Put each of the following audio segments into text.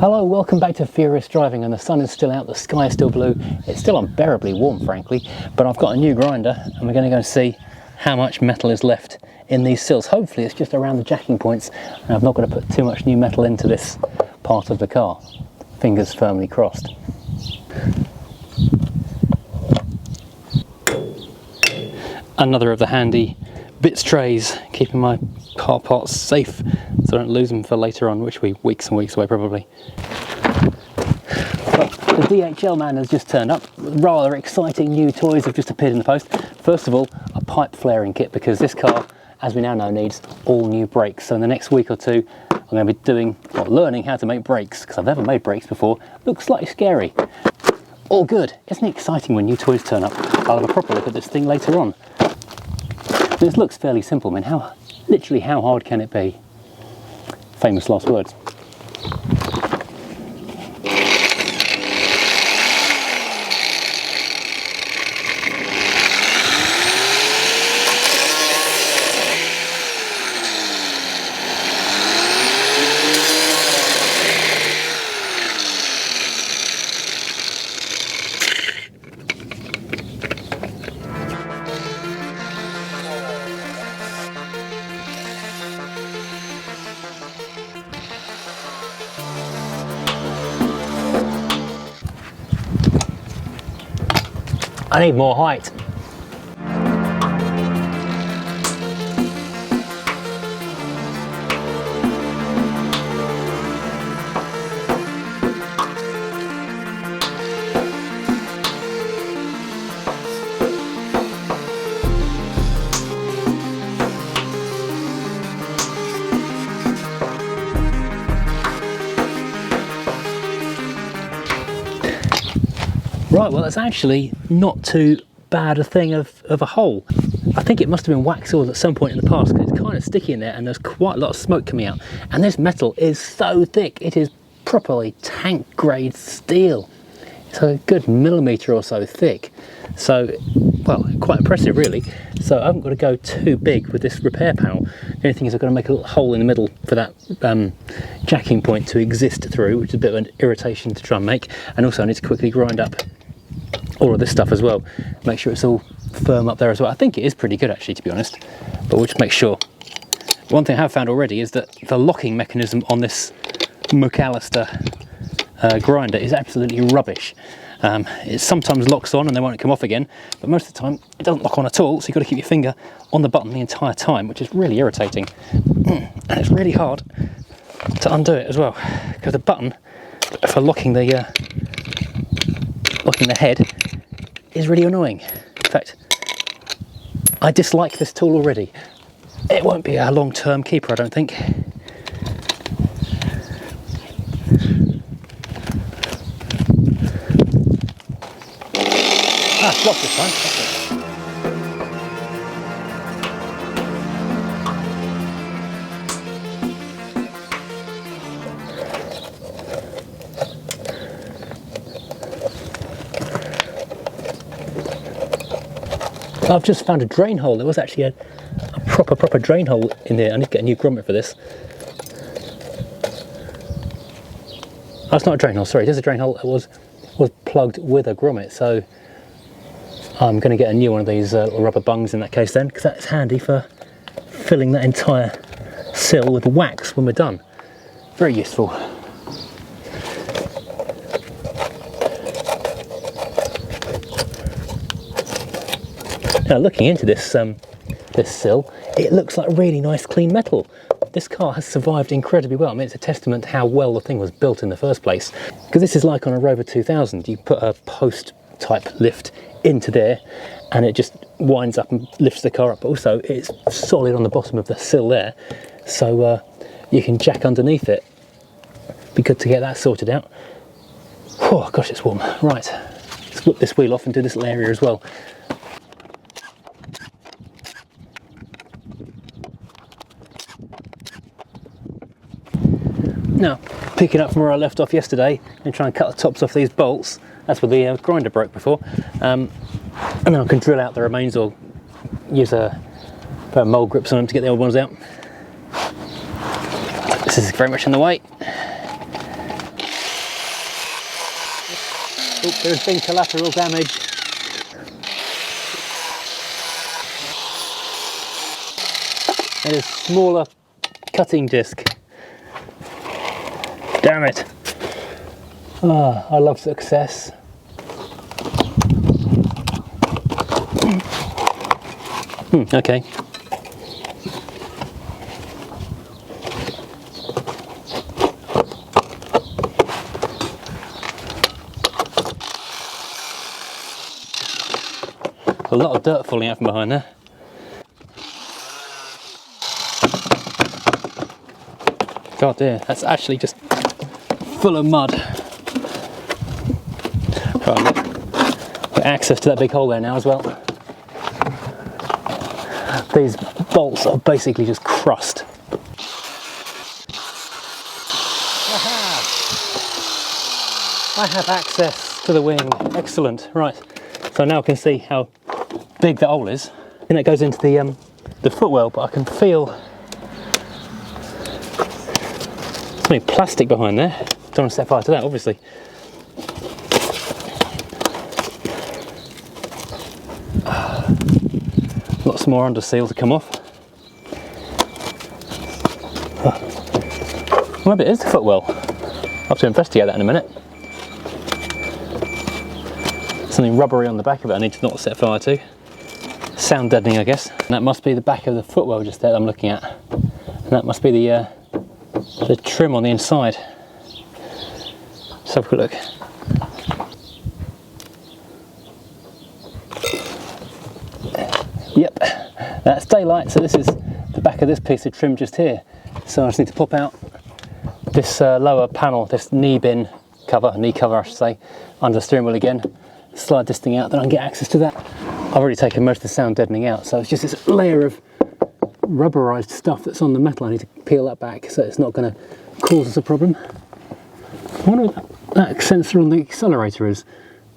Hello, welcome back to Furious Driving, and the sun is still out, the sky is still blue. It's still unbearably warm, frankly, but I've got a new grinder and we're going to go and see how much metal is left in these sills. Hopefully it's just around the jacking points and I've not got to put too much new metal into this part of the car. Fingers firmly crossed. Another of the handy bits trays, keeping my car parts safe so I don't lose them for later on, which will be weeks and weeks away probably. But the DHL man has just turned up. Rather exciting new toys have just appeared in the post. First of all, a pipe flaring kit, because this car, as we now know, needs all new brakes. So in the next week or two, I'm going to be learning how to make brakes, because I've never made brakes before. Looks slightly scary. All good. Isn't it exciting when new toys turn up? I'll have a proper look at this thing later on. This looks fairly simple. I mean, literally how hard can it be? Famous last words. I need more height. Right, well, it's actually not too bad a thing of a hole. I think it must have been wax sealed at some point in the past, because it's kind of sticky in there and there's quite a lot of smoke coming out. And this metal is so thick, it is properly tank grade steel. It's a good millimetre or so thick. So, well, quite impressive really. So I haven't got to go too big with this repair panel. The only thing is I've got to make a little hole in the middle for that jacking point to exist through, which is a bit of an irritation to try and make. And also I need to quickly grind up all of this stuff as well, make sure it's all firm up there as well. I think it is pretty good actually, to be honest, but we'll just make sure. One thing I have found already is that the locking mechanism on this McAllister grinder is absolutely rubbish. It sometimes locks on and then won't come off again, but most of the time it doesn't lock on at all, so you've got to keep your finger on the button the entire time, which is really irritating. And it's really hard to undo it as well, because the button for locking the head is really annoying. In fact, I dislike this tool already. It won't be a long-term keeper, I don't think. It's locked this time. That's it. I've just found a drain hole. There was actually a proper drain hole in there. I need to get a new grommet for this. Oh, it's not a drain hole, sorry. There's a drain hole that was plugged with a grommet, so I'm going to get a new one of these little rubber bungs in that case then, because that's handy for filling that entire sill with wax when we're done. Very useful. Now, looking into this sill, it looks like really nice clean metal. This car has survived incredibly well. I mean, it's a testament to how well the thing was built in the first place. Because this is like on a Rover 2000, you put a post type lift into there and it just winds up and lifts the car up. But also it's solid on the bottom of the sill there, so you can jack underneath it. Be good to get that sorted out. Oh gosh, it's warm. Right, let's whip this wheel off and do this little area as well. Now, picking up from where I left off yesterday and try and cut the tops off these bolts. That's where the grinder broke before. And then I can drill out the remains or use a pair of mould grips on them to get the old ones out. This is very much in the way. Oh, there's been collateral damage. It is smaller cutting disc. Damn it. Ah, I love success. Okay. A lot of dirt falling out from behind there. God dear, that's actually just full of mud. Right, got access to that big hole there now as well. These bolts are basically just crust. I have access to the wing. Excellent. Right, so now I can see how big the hole is. And it goes into the footwell, but I can feel something plastic behind there. Don't want to set fire to that, obviously. Lots more under seal to come off. Maybe it is the footwell. I'll have to investigate that in a minute. Something rubbery on the back of it I need to not set fire to. Sound deadening, I guess. And that must be the back of the footwell just there that I'm looking at. And that must be the trim on the inside. Let's have a quick look. Yep, that's daylight, so this is the back of this piece of trim just here. So I just need to pop out this lower panel, this knee cover I should say, under the steering wheel again, slide this thing out, then I can get access to that. I've already taken most of the sound deadening out, so it's just this layer of rubberized stuff that's on the metal. I need to peel that back so it's not going to cause us a problem. I wonder what that sensor on the accelerator is.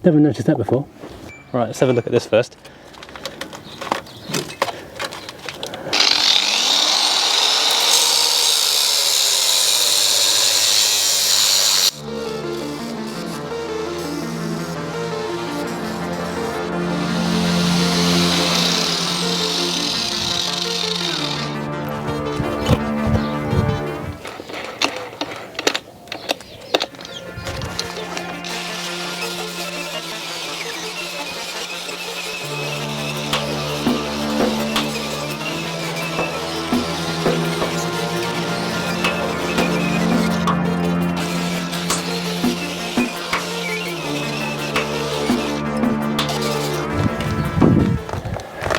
Never noticed that before. Right, let's have a look at this first.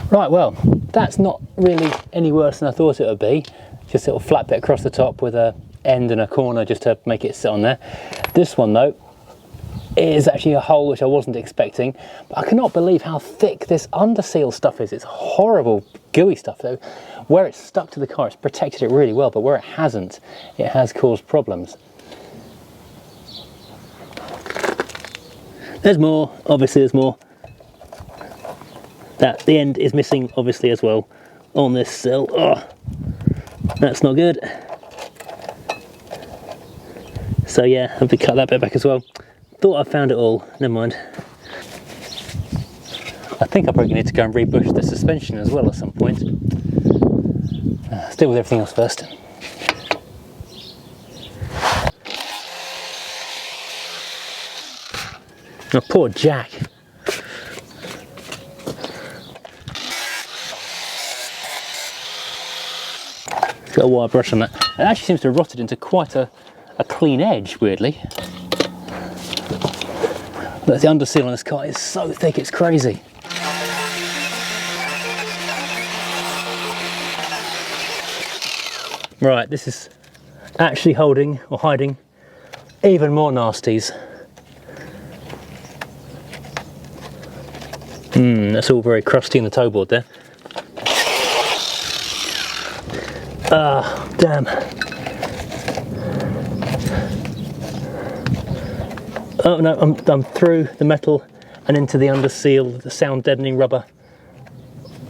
Right, well, that's not really any worse than I thought it would be. Just a little flat bit across the top with a end and a corner just to make it sit on there. This one though is actually a hole which I wasn't expecting, but I cannot believe how thick this under seal stuff is. It's horrible gooey stuff though. Where it's stuck to the car, it's protected it really well, but where it hasn't, it has caused problems. There's more, obviously there's more. That the end is missing obviously as well on this sill. Oh, that's not good. So yeah, I have to cut that bit back as well. Thought I found it all, never mind. I think I probably need to go and rebush the suspension as well at some point. Let's deal with everything else first. Oh, poor Jack. Got a wire brush on that. It actually seems to have rotted into quite a clean edge, weirdly. But the under seal on this car is so thick, it's crazy. Right, this is actually holding or hiding even more nasties. That's all very crusty in the toe board there. Ah, damn. Oh no, I'm through the metal and into the under seal, the sound deadening rubber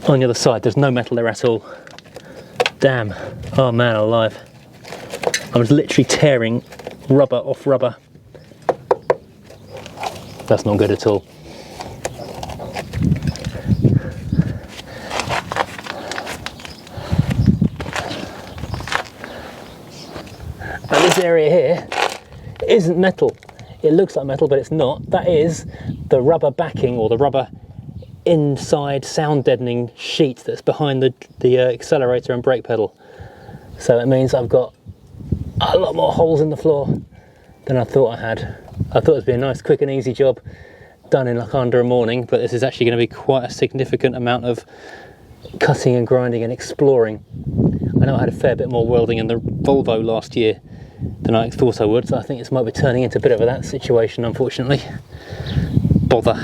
on the other side. There's no metal there at all. Damn. Oh man alive. I was literally tearing rubber off rubber. That's not good at all. Now this area here isn't metal. It looks like metal, but it's not. That is the rubber backing, or the rubber inside sound deadening sheet that's behind the accelerator and brake pedal. So it means I've got a lot more holes in the floor than I thought I had. I thought it would be a nice, quick and easy job done in like under a morning, but this is actually going to be quite a significant amount of cutting and grinding and exploring. I know I had a fair bit more welding in the Volvo last year than I thought I would, so I think this might be turning into a bit of that situation, unfortunately. Bother.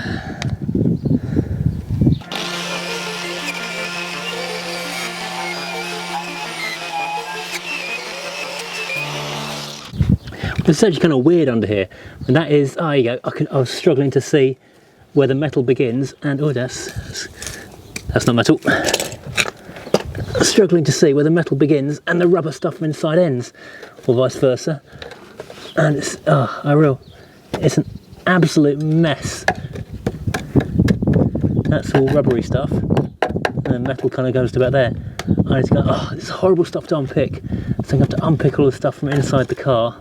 It's actually kind of weird under here, and that is, oh, there you go, I was struggling to see where the metal begins, and oh, that's not metal. Struggling to see where the metal begins and the rubber stuff inside ends, or vice versa. And it's, it's an absolute mess. That's all rubbery stuff, and the metal kind of goes to about there. I need to go, oh, it's horrible stuff to unpick. So I'm going to have to unpick all the stuff from inside the car.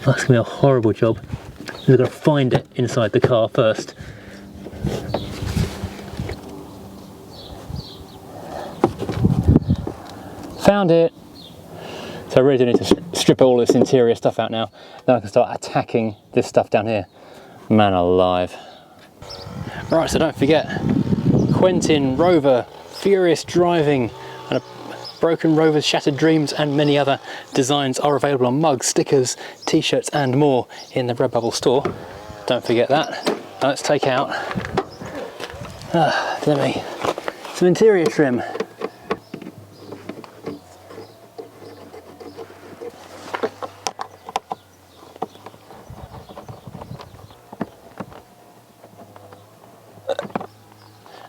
That's going to be a horrible job. I've got to find it inside the car first. Found it. So I really do need to strip all this interior stuff out now. Then I can start attacking this stuff down here. Man alive. Right, so don't forget, Quentin, Rover, Furious Driving, and Broken Rovers, Shattered Dreams, and many other designs are available on mugs, stickers, t-shirts and more in the Redbubble store. Don't forget that. Now let's take out some interior trim.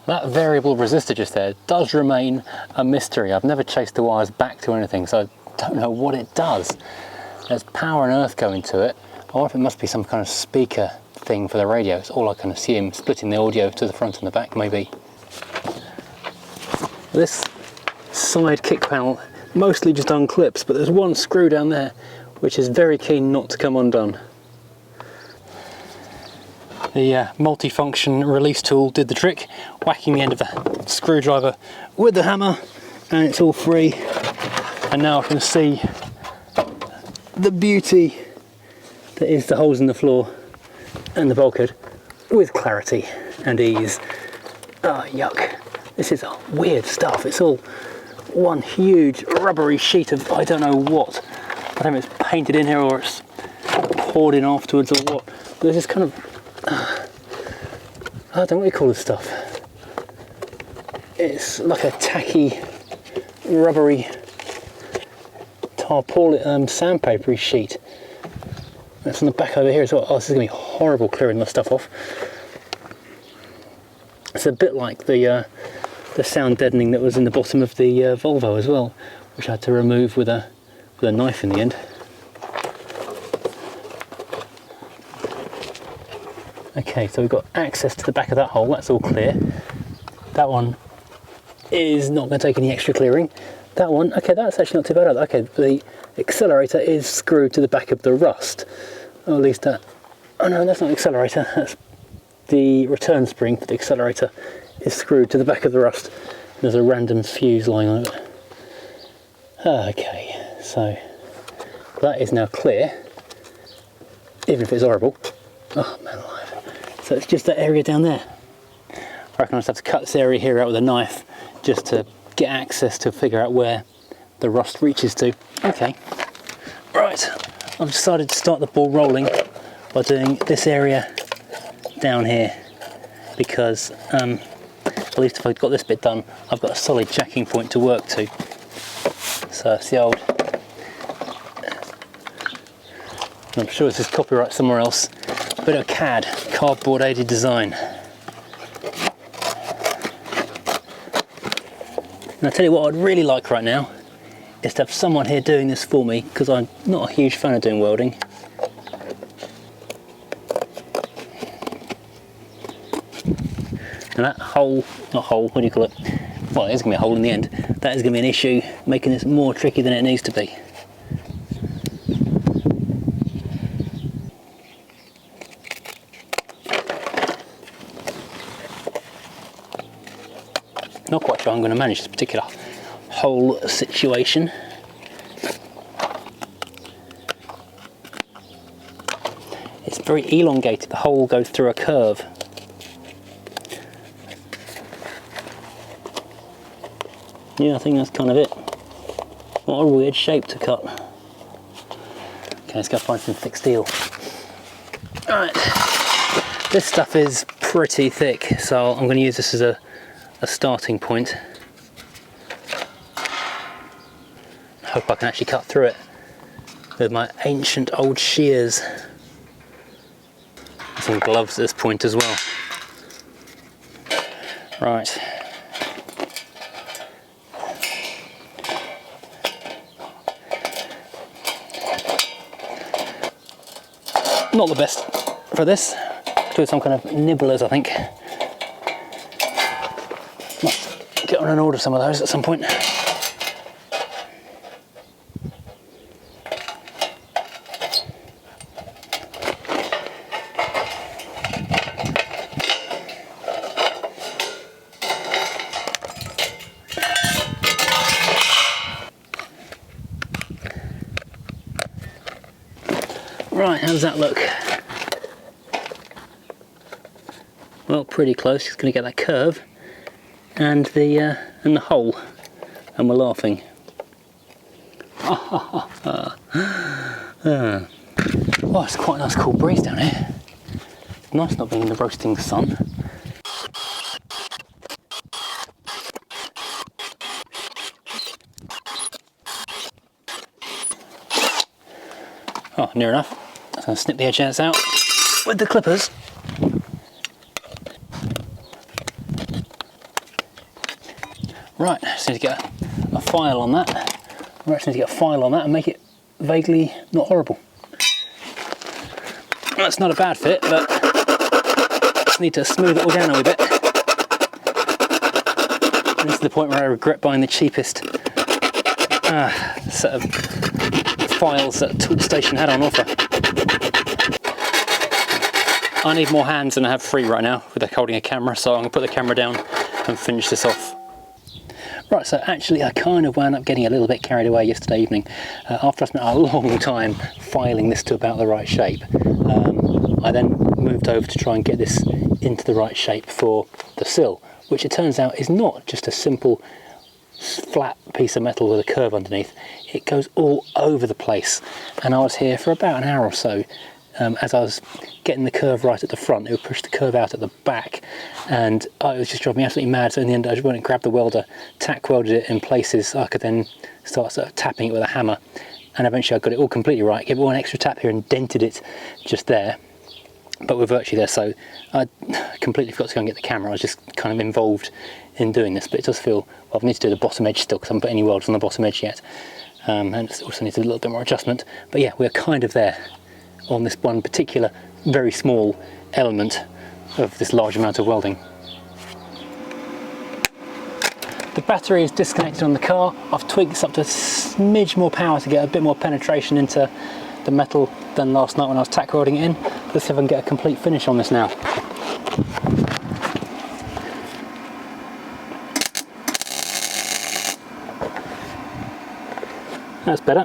That variable resistor just there does remain a mystery. I've never chased the wires back to anything, so I don't know what it does. There's power and earth going to it. I wonder if it must be some kind of speaker thing for the radio. It's all I can assume, splitting the audio to the front and the back maybe. This side kick panel mostly just unclips, but there's one screw down there which is very keen not to come undone. The multi-function release tool did the trick, whacking the end of the screwdriver with the hammer, and it's all free. And now I can see the beauty that is the holes in the floor and the bulkhead with clarity and ease. Oh, yuck. This is weird stuff. It's all one huge rubbery sheet of I don't know what. I don't know if it's painted in here or it's poured in afterwards or what. But there's this kind of I don't know what you call this stuff. It's like a tacky, rubbery, tarpaulin, sandpapery sheet. That's on the back over here as well. Oh, this is going to be horrible clearing the stuff off. It's a bit like the sound deadening that was in the bottom of the Volvo as well, which I had to remove with a knife in the end. Okay, so we've got access to the back of that hole, that's all clear. That one is not going to take any extra clearing. That one, okay, that's actually not too bad. Okay, the accelerator is screwed to the back of the rust. Or at least that, oh no, that's not the accelerator, that's the return spring for the accelerator is screwed to the back of the rust. There's a random fuse lying on it. Okay, so that is now clear, even if it's horrible. Oh man alive. So it's just that area down there. I reckon I'll just have to cut this area here out with a knife just to get access to figure out where the rust reaches to. Okay, right, I've decided to start the ball rolling by doing this area down here because at least if I've got this bit done, I've got a solid jacking point to work to. So it's the old, I'm sure this is copyright somewhere else, bit of CAD, cardboard aided design. And I tell you what I'd really like right now is to have someone here doing this for me, because I'm not a huge fan of doing welding. And that hole, not hole, what do you call it? Well, there's going to be a hole in the end. That is going to be an issue, making this more tricky than it needs to be. Not quite sure I'm going to manage this particular hole situation. It's very elongated, the hole goes through a curve. Yeah, I think that's kind of it. What a weird shape to cut. Okay, let's go find some thick steel. Alright, this stuff is pretty thick, so I'm going to use this as a starting point. Hope I can actually cut through it with my ancient old shears. Some gloves at this point as well. Right. Not the best for this. Do some kind of nibblers, I think. Must get on and order some of those at some point. Right, how does that look? Well, pretty close. It's going to get that curve and the hole, and we're laughing. Oh, it's quite a nice cool breeze down here. It's nice not being in the roasting sun. Oh, near enough. I'm going to snip the edges out with the clippers. Right, just need to get a file on that. I actually need to get a file on that and make it vaguely not horrible. That's not a bad fit, but just need to smooth it all down a wee bit. And this is the point where I regret buying the cheapest set of files that Toolstation had on offer. I need more hands than I have free right now with holding a camera, so I'm going to put the camera down and finish this off. Right, so actually I kind of wound up getting a little bit carried away yesterday evening. After I spent a long time filing this to about the right shape, I then moved over to try and get this into the right shape for the sill, which it turns out is not just a simple flat piece of metal with a curve underneath. It goes all over the place, and I was here for about an hour or so. As I was getting the curve right at the front, it would push the curve out at the back, and it was just driving me absolutely mad. So in the end I just went and grabbed the welder, tack welded it in places so I could then start sort of tapping it with a hammer, and eventually I got it all completely right. Gave it one extra tap here and dented it just there, but we're virtually there. So I completely forgot to go and get the camera. I was just kind of involved in doing this, but it does feel, well, I need to do the bottom edge still because I haven't put any welds on the bottom edge yet, and it also needs a little bit more adjustment. But yeah, we're kind of there on this one particular very small element of this large amount of welding. The battery is disconnected on the car. I've tweaked this up to a smidge more power to get a bit more penetration into the metal than last night when I was tack welding it in. Let's see if I can get a complete finish on this now. That's better.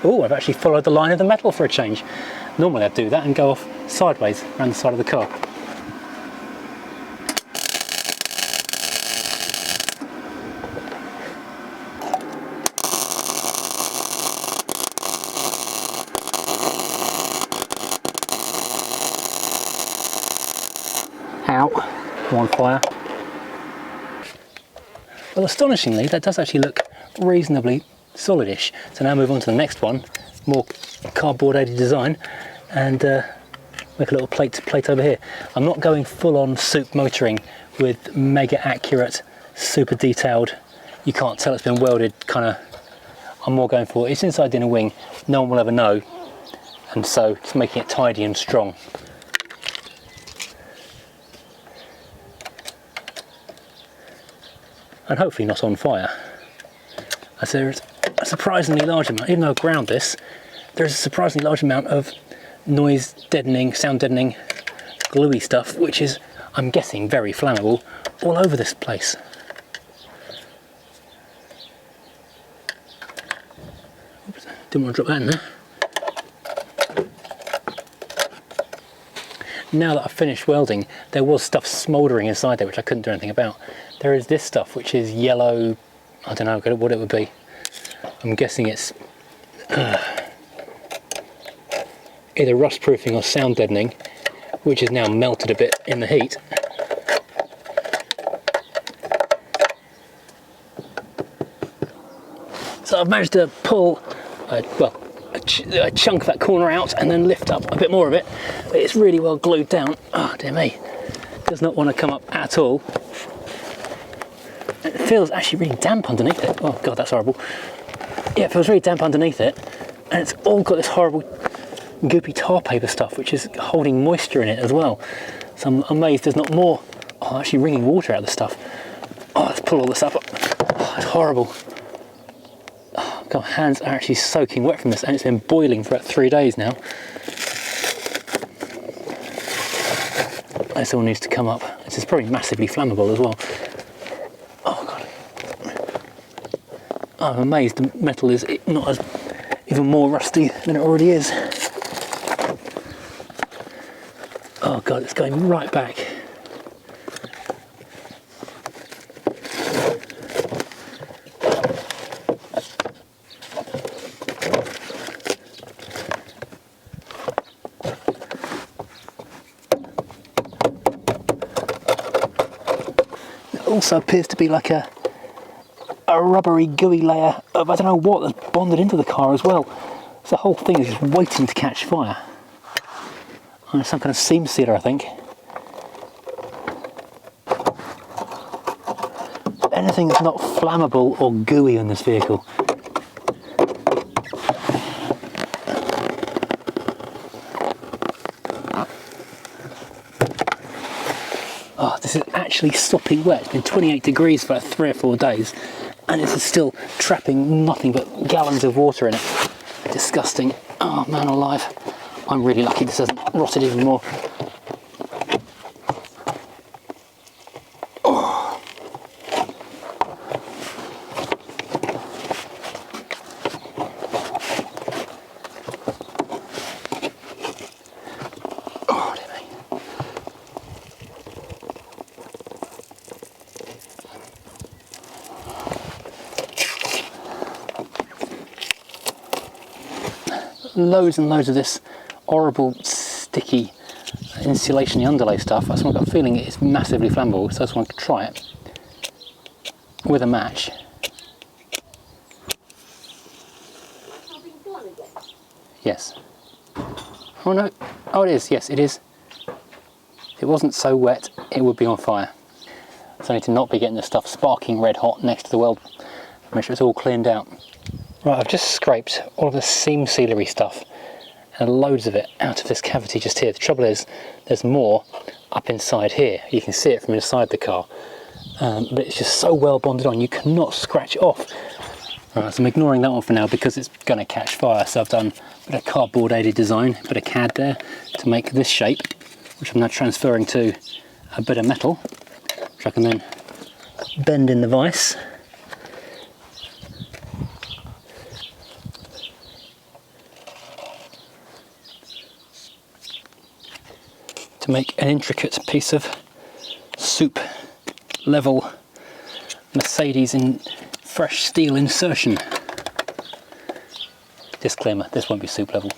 Oh, I've actually followed the line of the metal for a change. Normally I'd do that and go off sideways around the side of the car. Ow, I'm on fire. Well, astonishingly, that does actually look reasonably solidish. So now move on to the next one, more cardboard-aided design, and make a little plate over here. I'm not going full-on soup motoring with mega accurate, super detailed, you can't tell it's been welded kind of. I'm more going for it's inside the inner wing, no one will ever know, and so it's making it tidy and strong. And hopefully not on fire. As there's a surprisingly large amount, even though I ground this, there's a surprisingly large amount of noise deadening, sound deadening, gluey stuff, which is, I'm guessing, very flammable all over this place. Oops, didn't want to drop that in there. Now that I've finished welding, there was stuff smouldering inside there which I couldn't do anything about. There is this stuff which is yellow, I don't know what it would be. I'm guessing it's either rust proofing or sound deadening, which is now melted a bit in the heat. So I've managed to pull, a chunk of that corner out and then lift up a bit more of it, but it's really well glued down. Oh dear me, does not want to come up at all. It feels actually really damp underneath it. Oh god, that's horrible. Yeah, it feels really damp underneath it, and it's all got this horrible goopy tar paper stuff which is holding moisture in it as well. So I'm amazed there's not more. Oh, actually wringing water out of the stuff. Oh, let's pull all this up. Oh, it's horrible. Oh, god, hands are actually soaking wet from this, and it's been boiling for about 3 days now. This all needs to come up. This is probably massively flammable as well. Oh god. I'm amazed the metal is not as even more rusty than it already is. Oh god, it's going right back. It also appears to be like a rubbery gooey layer of I don't know what that's bonded into the car as well. So the whole thing is just waiting to catch fire. Some kind of seam sealer, I think. Anything that's not flammable or gooey in this vehicle. Oh, this is actually sopping wet. It's been 28 degrees for like 3 or 4 days, and this is still trapping nothing but gallons of water in it. Disgusting. Oh man alive. I'm really lucky this hasn't rotted even more. Oh. Oh, dear me. Loads and loads of this horrible sticky insulation underlay stuff. I've got a feeling it is massively flammable, so I just want to try it with a match. Yes. Oh no. Oh, it is. Yes, it is. If it wasn't so wet, it would be on fire. So I need to not be getting the stuff sparking red hot next to the weld. Make sure it's all cleaned out. Right, I've just scraped all of the seam sealery stuff and loads of it out of this cavity just here. The trouble is, there's more up inside here. You can see it from inside the car, but it's just so well bonded on, you cannot scratch it off. Right, so I'm ignoring that one for now because it's going to catch fire. So I've done a bit of cardboard aided design, a bit of CAD there to make this shape, which I'm now transferring to a bit of metal, which I can then bend in the vise. To make an intricate piece of soup level Mercedes in fresh steel insertion. Disclaimer, this won't be soup level.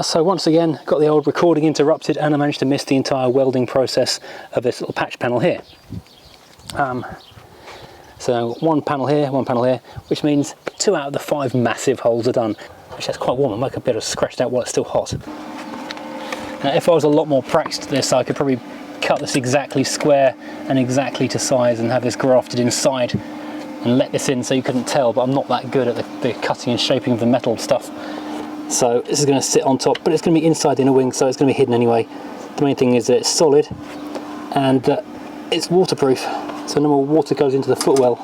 So once again, got the old recording interrupted and I managed to miss the entire welding process of this little patch panel here. So one panel here, which means 2 out of the 5 massive holes are done. Which that's quite warm, I might be able to scratch it out while it's still hot. Now, if I was a lot more practiced at this, I could probably cut this exactly square and exactly to size and have this grafted inside and let this in so you couldn't tell, but I'm not that good at the cutting and shaping of the metal stuff. So this is going to sit on top, but it's going to be inside the inner wing, so it's going to be hidden anyway. The main thing is that it's solid and it's waterproof, so no more water goes into the footwell.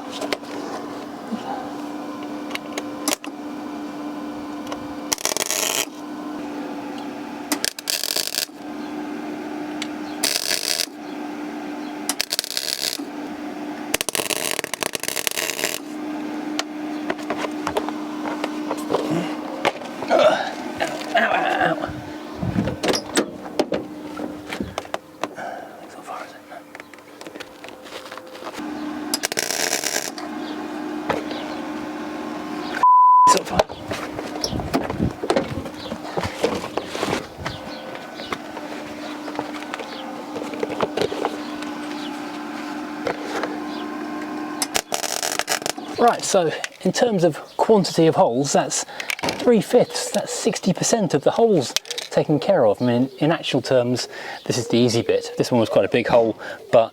Right, so in terms of quantity of holes, that's 3/5, that's 60% of the holes taken care of. I mean, in actual terms, this is the easy bit. This one was quite a big hole, but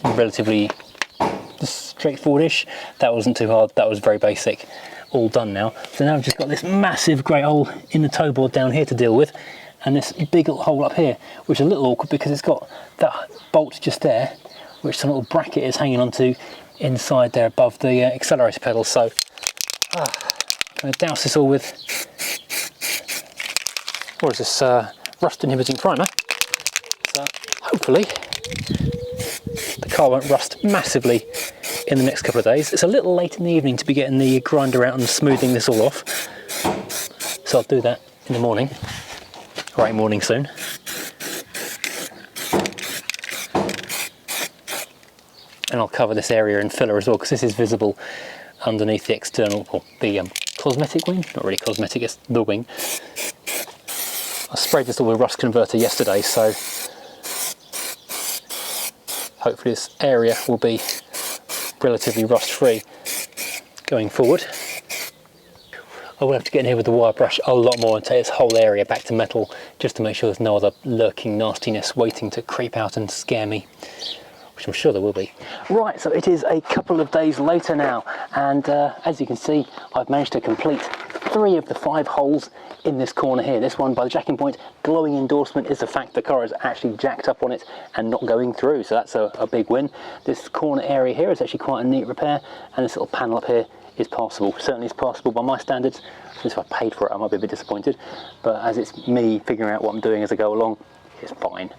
relatively straightforward-ish. That wasn't too hard, that was very basic. All done now. So now I've just got this massive grey hole in the toe board down here to deal with, and this big little hole up here, which is a little awkward because it's got that bolt just there, which some little bracket is hanging onto inside there above the accelerator pedal. So I'm going to douse this all with, what is this, rust inhibiting primer. So hopefully the car won't rust massively in the next couple of days. It's a little late in the evening to be getting the grinder out and smoothing this all off, so I'll do that in the morning, right morning soon. And I'll cover this area in filler as well, because this is visible underneath the external, or the cosmetic wing. Not really cosmetic, it's the wing. I sprayed this all with rust converter yesterday, so hopefully this area will be relatively rust free going forward. I will have to get in here with the wire brush a lot more and take this whole area back to metal, just to make sure there's no other lurking nastiness waiting to creep out and scare me, which I'm sure there will be. Right, so it is a couple of days later now, and as you can see, I've managed to complete 3 of the 5 holes in this corner here. This one, by the jacking point, glowing endorsement is the fact the car is actually jacked up on it and not going through, so that's a big win. This corner area here is actually quite a neat repair, and this little panel up here is passable. Certainly is passable by my standards. If I paid for it, I might be a bit disappointed, but as it's me figuring out what I'm doing as I go along, it's fine.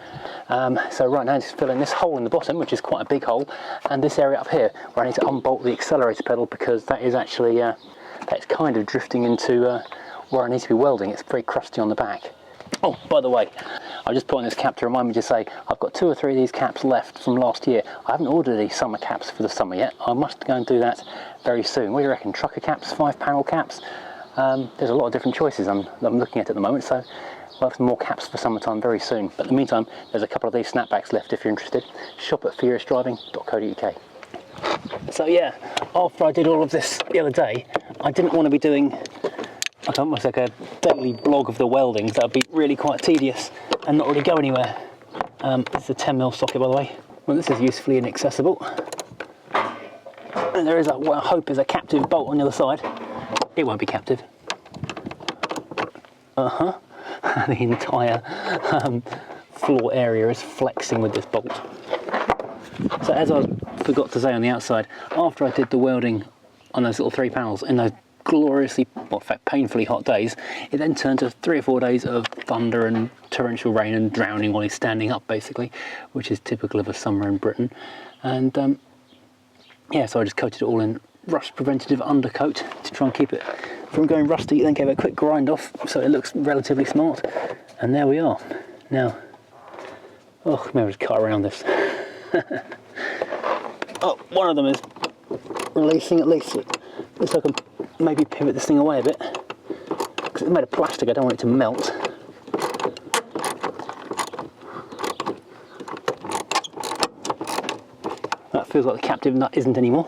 So right now I'm just filling this hole in the bottom, which is quite a big hole, and this area up here where I need to unbolt the accelerator pedal, because that is actually that's kind of drifting into where I need to be welding. It's very crusty on the back. Oh, by the way, I just put on this cap to remind me to say I've got 2 or 3 of these caps left from last year. I haven't ordered these summer caps for the summer yet. I must go and do that very soon. What do you reckon? Trucker caps, 5-panel caps? There's a lot of different choices I'm looking at the moment, so we'll have some more caps for summertime very soon. But in the meantime, there's a couple of these snapbacks left if you're interested. Shop at furiousdriving.co.uk. So yeah, after I did all of this the other day, I didn't want to be doing almost like a daily blog of the weldings. That would be really quite tedious and not really go anywhere. This is a 10mm socket, by the way. Well, this is usefully inaccessible. And there is what I hope is a captive bolt on the other side. It won't be captive. The entire floor area is flexing with this bolt. So as I forgot to say on the outside, after I did the welding on those little 3 panels in those gloriously, well, in fact painfully hot days, it then turned to 3 or 4 days of thunder and torrential rain and drowning while he's standing up, basically, which is typical of a summer in Britain. And yeah, so I just coated it all in rust preventative undercoat to try and keep it from going rusty, then gave it a quick grind off so it looks relatively smart, and there we are. Now, oh, maybe just cut around this. Oh, one of them is releasing at least. Looks like I can maybe pivot this thing away a bit, because it's made of plastic, I don't want it to melt. That feels like the captive nut isn't anymore.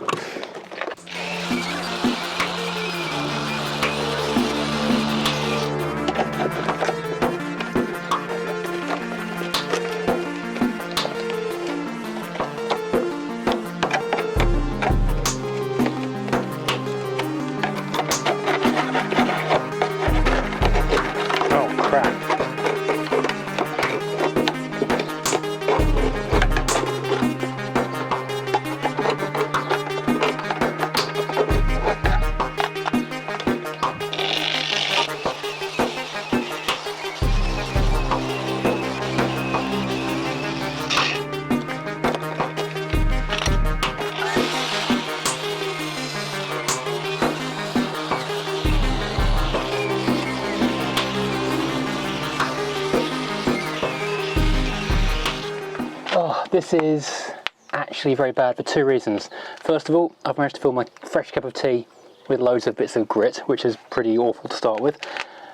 This is actually very bad for two reasons. First of all, I've managed to fill my fresh cup of tea with loads of bits of grit, which is pretty awful to start with.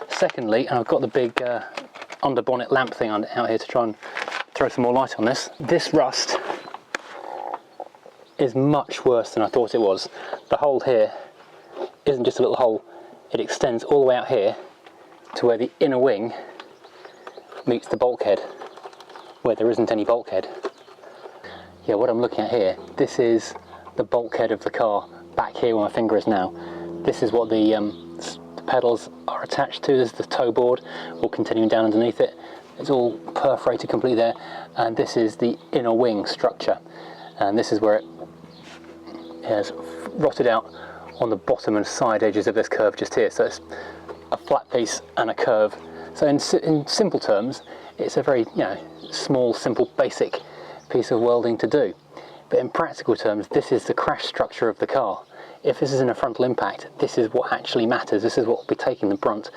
Secondly, and I've got the big under bonnet lamp thing out here to try and throw some more light on this. This rust is much worse than I thought it was. The hole here isn't just a little hole, it extends all the way out here to where the inner wing meets the bulkhead, where there isn't any bulkhead. Yeah, what I'm looking at here, this is the bulkhead of the car, back here where my finger is now. This is what the pedals are attached to. This is the toe board, all continuing down underneath it. It's all perforated completely there, and this is the inner wing structure, and this is where it has rotted out on the bottom and side edges of this curve just here. So it's a flat piece and a curve. So in simple terms, it's a very small, simple, basic piece of welding to do. But in practical terms, this is the crash structure of the car. If this is in a frontal impact, this is what actually matters. This is what will be taking the brunt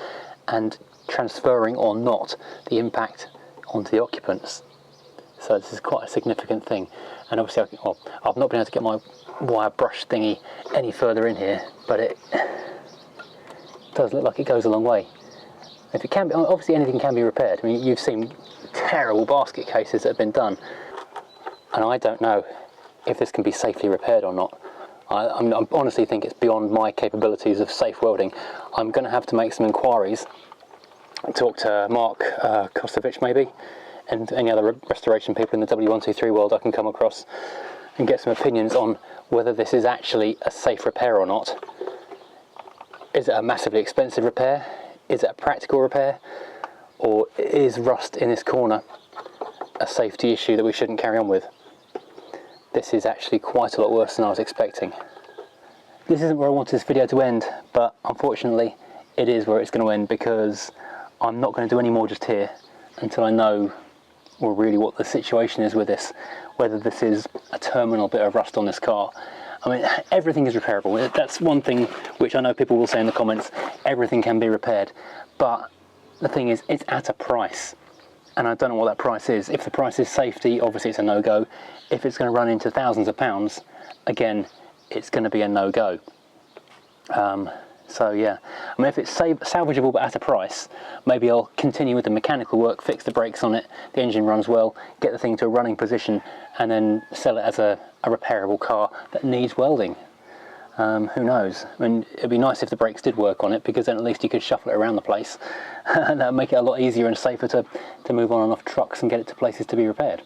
and transferring or not the impact onto the occupants. So this is quite a significant thing. And obviously, I've not been able to get my wire brush thingy any further in here, but it does look like it goes a long way. If it can be, obviously anything can be repaired. I mean, you've seen terrible basket cases that have been done, and I don't know if this can be safely repaired or not. I honestly think it's beyond my capabilities of safe welding. I'm going to have to make some inquiries, talk to Mark Kostovich maybe, and any other restoration people in the W123 world I can come across, and get some opinions on whether this is actually a safe repair or not. Is it a massively expensive repair? Is it a practical repair? Or is rust in this corner a safety issue that we shouldn't carry on with? This is actually quite a lot worse than I was expecting. This isn't where I wanted this video to end, but unfortunately it is where it's going to end, because I'm not going to do any more just here until I know really what the situation is with this, whether this is a terminal bit of rust on this car. I mean, everything is repairable. That's one thing which I know people will say in the comments, everything can be repaired. But the thing is, it's at a price, and I don't know what that price is. If the price is safety, obviously it's a no-go. If it's going to run into thousands of pounds, again, it's going to be a no-go. So yeah, I mean, if it's salvageable but at a price, maybe I'll continue with the mechanical work, fix the brakes on it, the engine runs well, get the thing to a running position, and then sell it as a repairable car that needs welding. Who knows? I mean, it'd be nice if the brakes did work on it, because then at least you could shuffle it around the place, and that would make it a lot easier and safer to move on and off trucks and get it to places to be repaired.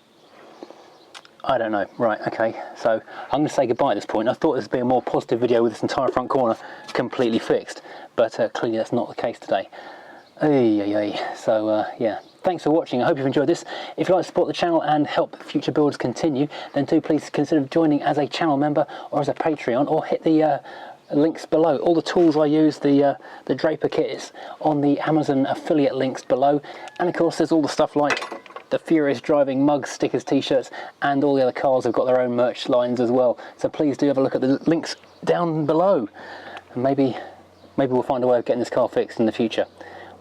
I don't know. Right, okay, so I'm going to say goodbye at this point. I thought this would be a more positive video with this entire front corner completely fixed, but clearly that's not the case today. So yeah, thanks for watching. I hope you've enjoyed this. If you'd like to support the channel and help future builds continue, then do please consider joining as a channel member or as a Patreon, or hit the links below. All the tools I use, the Draper kit is on the Amazon affiliate links below, and of course there's all the stuff like the Furious Driving mugs, stickers, t-shirts, and all the other cars have got their own merch lines as well. So please do have a look at the links down below, and maybe we'll find a way of getting this car fixed in the future.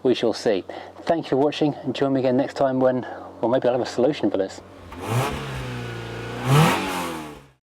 We shall see. Thank you for watching, and join me again next time when, well, maybe I'll have a solution for this.